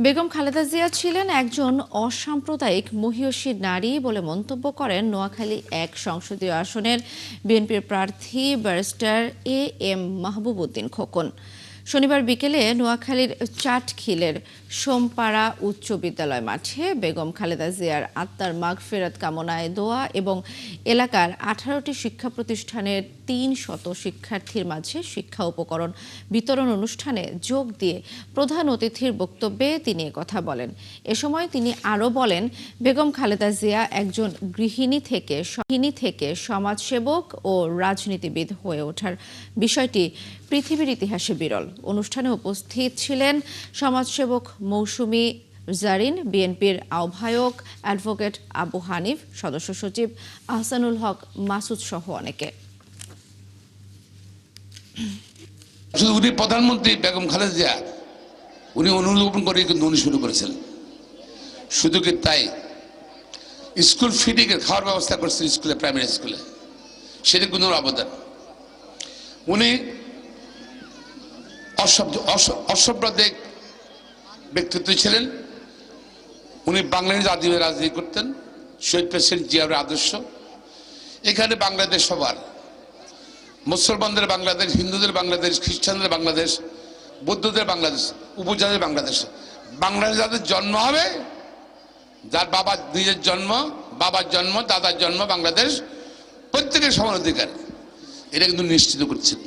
বেগম খালেদা জিয়া ছিলেন একজন অসাম্প্রদায়িক মহিয়সী নারী বলে মন্তব্য করেন নোয়াখালী ১ সংসদীয় আসনের বিএনপির প্রার্থী ব্যারিস্টার এম মাহবুব উদ্দিন খোকন। শনিবার বিকেলে নোয়াখালীর চাটখিলের সোমপাড়া উচ্চ বিদ্যালয় মাঠে বেগম খালেদা জিয়ার আত্মার মাগফিরাত কামনায় দোয়া এবং এলাকার ১৮টি শিক্ষা প্রতিষ্ঠানের ৩০০ শিক্ষার্থীর মাঝে শিক্ষা উপকরণ বিতরণ অনুষ্ঠানে যোগ দিয়ে প্রধান অতিথির বক্তব্যে তিনি একথা বলেন। এ সময় তিনি আরও বলেন, বেগম খালেদা জিয়া একজন গৃহিণী থেকে সমাজসেবক ও রাজনীতিবিদ হয়ে ওঠার বিষয়টি পৃথিবীর ইতিহাসে বিরল। অনুষ্ঠানে উপস্থিত ছিলেন সমাজসেবক মৌসুমী জারিন, বিএনপির আহ্বায়ক অ্যাডভোকেট আবু হানিফ, সদস্য সচিব আহসানুল হক মাসুদ সহ অনেকে। উনি প্রধানমন্ত্রী বেগম খালেদা জিয়া উনি অনুলোপন করে কিন্তু উনি শুরু করেছিলেন। শুধু কি তাই, স্কুল ফিডিং এর খাওয়ার ব্যবস্থা করছেন স্কুলে, প্রাইমারি স্কুলে, সেটা কোনো অবদান। উনি অসাম্প্রদায়িক ব্যক্তিত্ব ছিলেন। উনি বাংলাদেশ আদিবাসী রাজনীতি করতেন, শহীদ প্রেসিডেন্ট জিয়ার আদর্শ। এখানে বাংলাদেশ সবার, মুসলমানদের বাংলাদেশ, হিন্দুদের বাংলাদেশ, খ্রিস্টানদের বাংলাদেশ, বৌদ্ধদের বাংলাদেশ, উপজাতির বাংলাদেশ। বাংলাদেশ যাদের জন্ম হবে, যার বাবার নিজের জন্ম, বাবার জন্ম, দাদার জন্ম বাংলাদেশ, প্রত্যেকের সমান অধিকার, এটা কিন্তু নিশ্চিত করছেন।